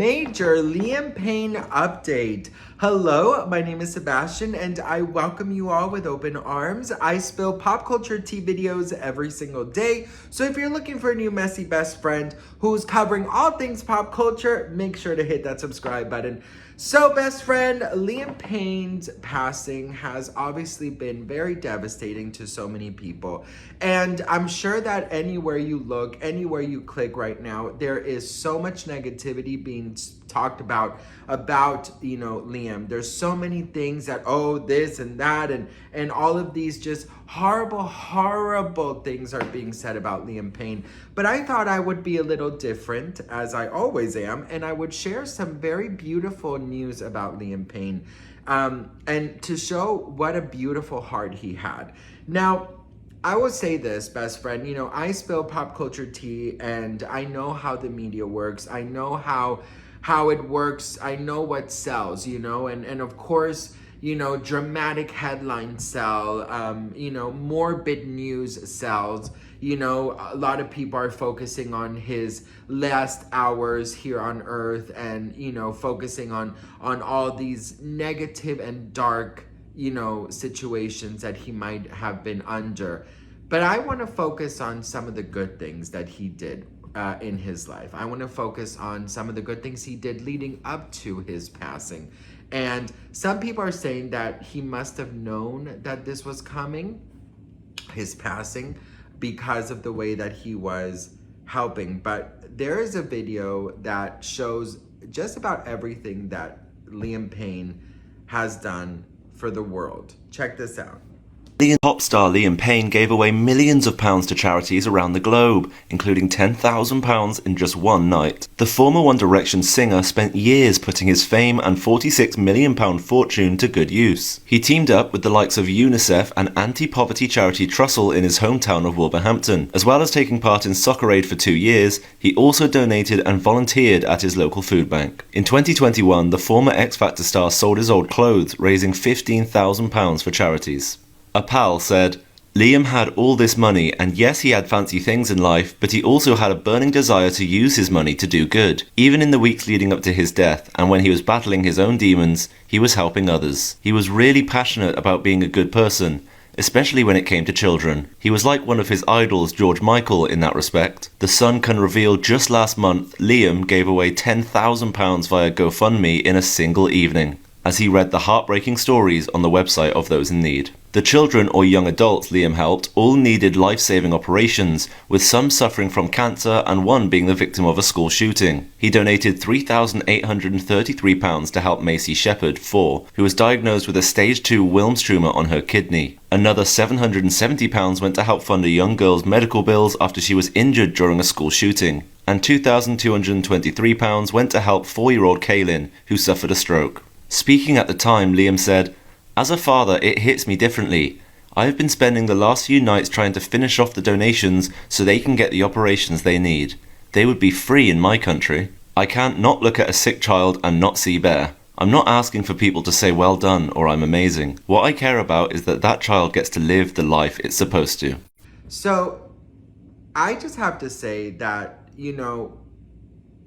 Major Liam Payne update. Hello, my name is Sebastian and I welcome you all with open arms. I spill pop culture tea videos every single day. So if you're looking for a new messy best friend who's covering all things pop culture, make sure to hit that subscribe button. So best friend, Liam Payne's passing has obviously been very devastating to so many people. And I'm sure that anywhere you look, anywhere you click right now, there is so much negativity being talked about Liam. There's so many things that, this and that, and all of these just horrible things are being said about Liam Payne. But I thought I would be a little different, as I always am, and I would share some very beautiful news about Liam Payne, and to show what a beautiful heart he had. Now, I will say this, best friend, I spill pop culture tea and I know how the media works. I know how it works. I know what sells, and of course, dramatic headlines sell, morbid news sells. A lot of people are focusing on his last hours here on earth and, focusing on all these negative and dark situations that he might have been under. But I want to focus on some of the good things that he did in his life. I want to focus on some of the good things he did leading up to his passing. And some people are saying that he must have known that this was coming, his passing, because of the way that he was helping. But there is a video that shows just about everything that Liam Payne has done for the world. Check this out. Pop star Liam Payne gave away millions of pounds to charities around the globe, including £10,000 in just one night. The former One Direction singer spent years putting his fame and £46 million fortune to good use. He teamed up with the likes of UNICEF and anti-poverty charity Trussell in his hometown of Wolverhampton. As well as taking part in Soccer Aid for 2 years, he also donated and volunteered at his local food bank. In 2021, the former X Factor star sold his old clothes, raising £15,000 for charities. A pal said, "Liam had all this money, and yes, he had fancy things in life, but he also had a burning desire to use his money to do good. Even in the weeks leading up to his death, and when he was battling his own demons, he was helping others. He was really passionate about being a good person, especially when it came to children. He was like one of his idols, George Michael, in that respect." The Sun can reveal just last month, Liam gave away £10,000 via GoFundMe in a single evening, as he read the heartbreaking stories on the website of those in need. The children or young adults Liam helped all needed life-saving operations, with some suffering from cancer and one being the victim of a school shooting. He donated £3,833 to help Macy Shepherd, 4, who was diagnosed with a stage 2 Wilms tumour on her kidney. Another £770 went to help fund a young girl's medical bills after she was injured during a school shooting. And £2,223 went to help 4-year-old Kaylin, who suffered a stroke. Speaking at the time, Liam said, "As a father, it hits me differently. I have been spending the last few nights trying to finish off the donations so they can get the operations they need. They would be free in my country. I can't not look at a sick child and not see better. I'm not asking for people to say well done or I'm amazing. What I care about is that that child gets to live the life it's supposed to." So I just have to say that,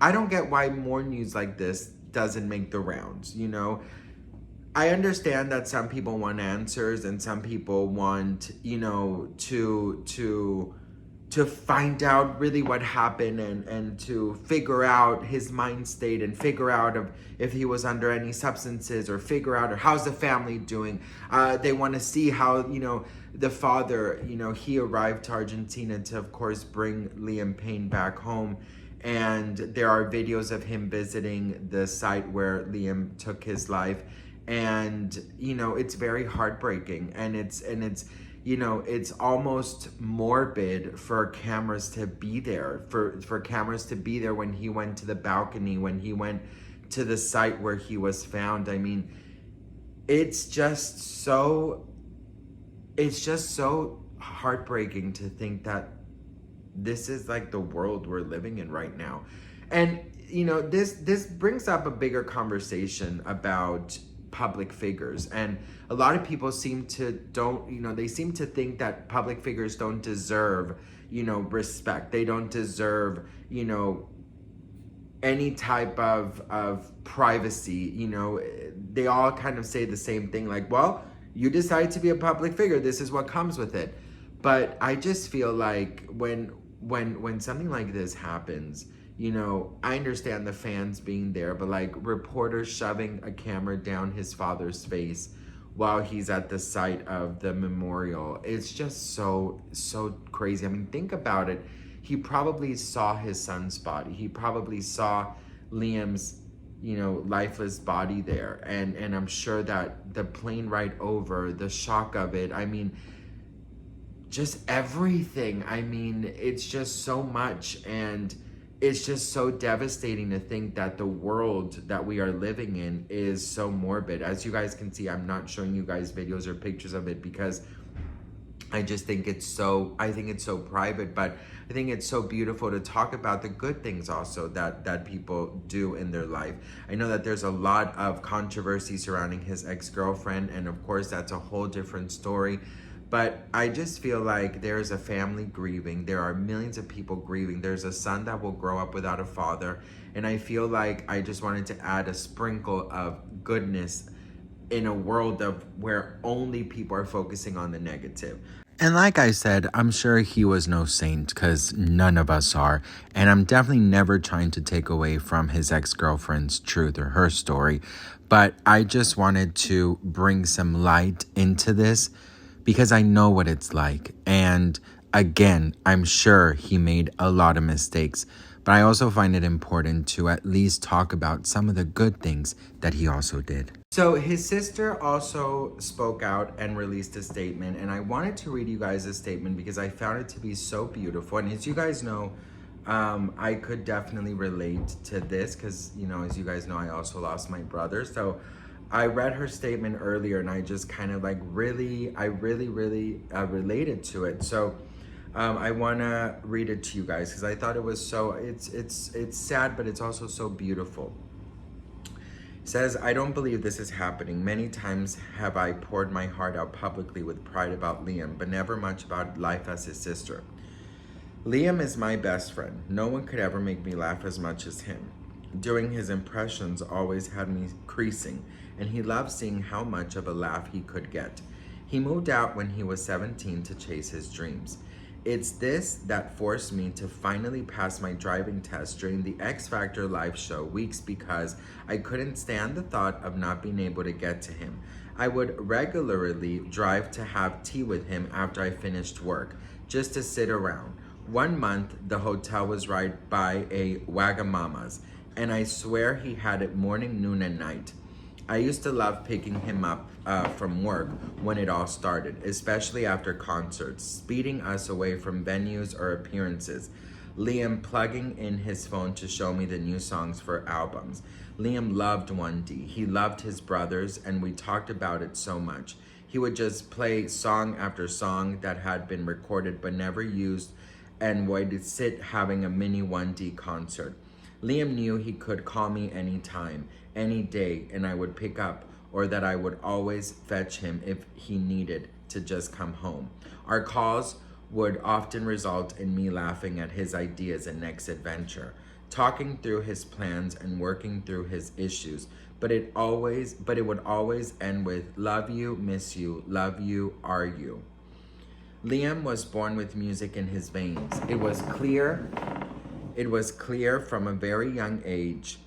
I don't get why more news like this doesn't make the rounds. I understand that some people want answers and some people want, to find out really what happened and to figure out his mind state and figure out if he was under any substances or figure out or how's the family doing. They want to see how, the father, he arrived to Argentina to, of course, bring Liam Payne back home. And there are videos of him visiting the site where Liam took his life. And, it's very heartbreaking. And it's almost morbid for cameras to be there, for cameras to be there when he went to the balcony, when he went to the site where he was found. I mean, it's just so heartbreaking to think that this is like the world we're living in right now. And, this brings up a bigger conversation about public figures. And a lot of people seem to think that public figures don't deserve, respect. They don't deserve, any type of privacy. You know, they all kind of say the same thing, like, well, you decide to be a public figure, this is what comes with it. But I just feel like when something like this happens, you know, I understand the fans being there, but like reporters shoving a camera down his father's face while he's at the site of the memorial, it's just so crazy. I mean, think about it. He probably saw his son's body. He probably saw Liam's, you know, lifeless body there. And I'm sure that the plane ride over, the shock of it, I mean, just everything. I mean, it's just so much. And it's just so devastating to think that the world that we are living in is so morbid. As you guys can see, I'm not showing you guys videos or pictures of it because I just think it's so, I think it's so private, but I think it's so beautiful to talk about the good things also that people do in their life. I know that there's a lot of controversy surrounding his ex-girlfriend, and of course that's a whole different story. But I just feel like there's a family grieving. There are millions of people grieving. There's a son that will grow up without a father. And I feel like I just wanted to add a sprinkle of goodness in a world of where only people are focusing on the negative. And like I said, I'm sure he was no saint, because none of us are. And I'm definitely never trying to take away from his ex-girlfriend's truth or her story. But I just wanted to bring some light into this because I know what it's like. And again, I'm sure he made a lot of mistakes. But I also find it important to at least talk about some of the good things that he also did. So his sister also spoke out and released a statement, and I wanted to read you guys a statement because I found it to be so beautiful. And as you guys know, I could definitely relate to this because, you know, as you guys know, I also lost my brother. So I read her statement earlier and I just kind of like really related to it. So I want to read it to you guys because I thought it was so, it's sad, but it's also so beautiful. It says, I don't believe this is happening. Many times have I poured my heart out publicly with pride about Liam, but never much about life as his sister. Liam is my best friend. No one could ever make me laugh as much as him. Doing his impressions always had me creasing, and he loved seeing how much of a laugh he could get. He moved out when he was 17 to chase his dreams. It's this that forced me to finally pass my driving test during the X Factor live show weeks because I couldn't stand the thought of not being able to get to him. I would regularly drive to have tea with him after I finished work, just to sit around. 1 month, the hotel was right by a Wagamama's, and I swear he had it morning, noon, and night. I used to love picking him up from work when it all started, especially after concerts, speeding us away from venues or appearances. Liam plugging in his phone to show me the new songs for albums. Liam loved 1D. He loved his brothers, and we talked about it so much. He would just play song after song that had been recorded but never used, and would sit having a mini 1D concert. Liam knew he could call me anytime, any day, and I would pick up, or that I would always fetch him if he needed to just come home. Our calls would often result in me laughing at his ideas and next adventure, talking through his plans and working through his issues, but it would always end with love you, miss you, love you, are you. Liam was born with music in his veins. It was clear from a very young age.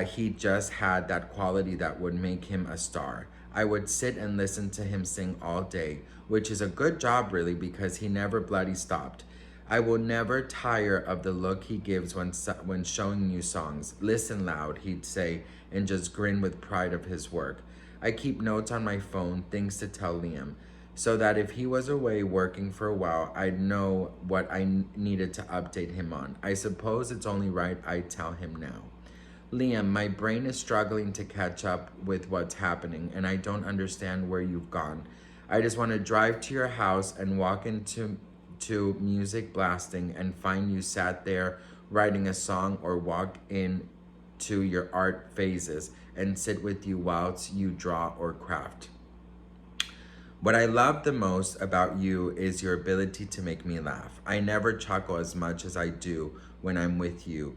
He just had that quality that would make him a star. I would sit and listen to him sing all day, which is a good job really because he never bloody stopped. I will never tire of the look he gives when showing new songs. Listen loud, he'd say, and just grin with pride of his work. I keep notes on my phone, things to tell Liam, so that if he was away working for a while, I'd know what I needed to update him on. I suppose it's only right I tell him now. Liam, my brain is struggling to catch up with what's happening, and I don't understand where you've gone. I just want to drive to your house and walk into music blasting and find you sat there writing a song, or walk into your art phases and sit with you whilst you draw or craft. What I love the most about you is your ability to make me laugh. I never chuckle as much as I do when I'm with you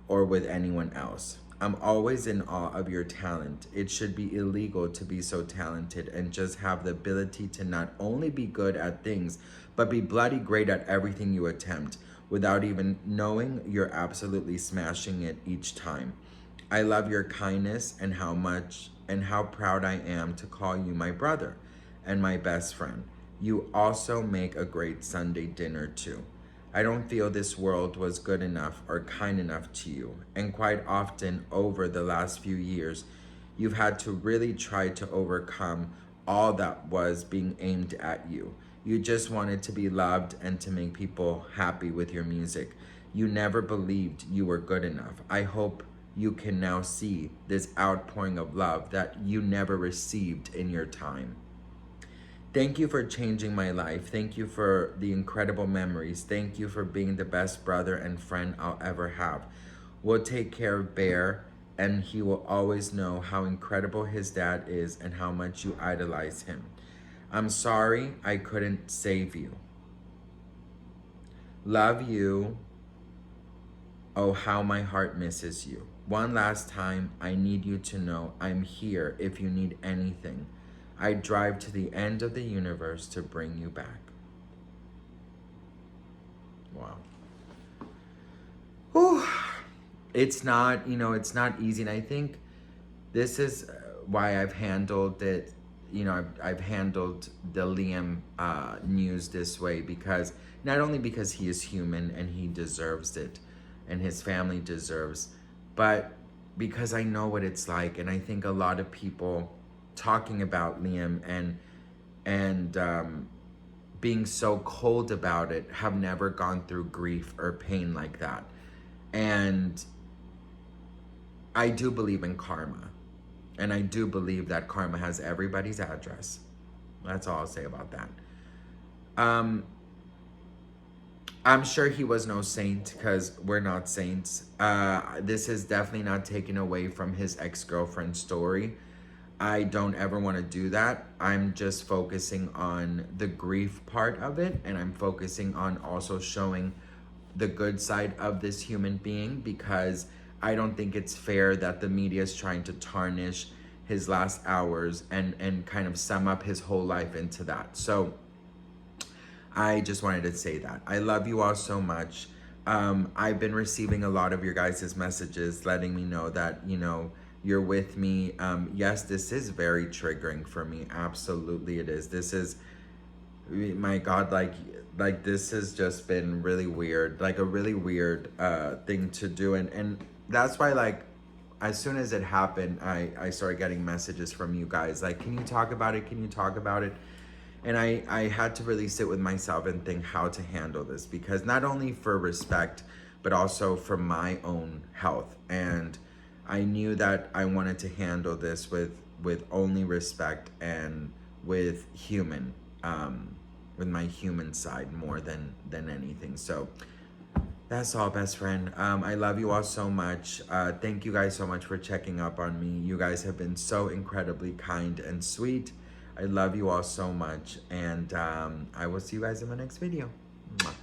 or with anyone else. I'm always in awe of your talent. It should be illegal to be so talented and just have the ability to not only be good at things, but be bloody great at everything you attempt without even knowing you're absolutely smashing it each time. I love your kindness and how proud I am to call you my brother and my best friend. You also make a great Sunday dinner too. I don't feel this world was good enough or kind enough to you. And quite often over the last few years, you've had to really try to overcome all that was being aimed at you. You just wanted to be loved and to make people happy with your music. You never believed you were good enough. I hope you can now see this outpouring of love that you never received in your time. Thank you for changing my life. Thank you for the incredible memories. Thank you for being the best brother and friend I'll ever have. We'll take care of Bear, and he will always know how incredible his dad is and how much you idolize him. I'm sorry I couldn't save you. Love you. Oh, how my heart misses you. One last time, I need you to know I'm here if you need anything. I drive to the end of the universe to bring you back. Wow. Whew. It's not, it's not easy. And I think this is why I've handled it. I've handled the Liam news this way, because not only because he is human and he deserves it and his family deserves, but because I know what it's like. And I think a lot of people talking about Liam and being so cold about it have never gone through grief or pain like that. And I do believe in karma. And I do believe that karma has everybody's address. That's all I'll say about that. I'm sure he was no saint, because we're not saints. This is definitely not taken away from his ex-girlfriend's story. I don't ever want to do that. I'm just focusing on the grief part of it, and I'm focusing on also showing the good side of this human being, because I don't think it's fair that the media is trying to tarnish his last hours and kind of sum up his whole life into that. So I just wanted to say that. I love you all so much. I've been receiving a lot of your guys' messages letting me know that, you're with me. Yes, this is very triggering for me. Absolutely it is. This is, my God, like this has just been really weird, like a really weird thing to do. And that's why, like, as soon as it happened, I started getting messages from you guys like, can you talk about it? Can you talk about it? And I had to really sit with myself and think how to handle this, because not only for respect, but also for my own health. And I knew that I wanted to handle this with only respect and with my human side more than anything. So that's all, best friend. I love you all so much. Thank you guys so much for checking up on me. You guys have been so incredibly kind and sweet. I love you all so much, and I will see you guys in my next video. Mwah.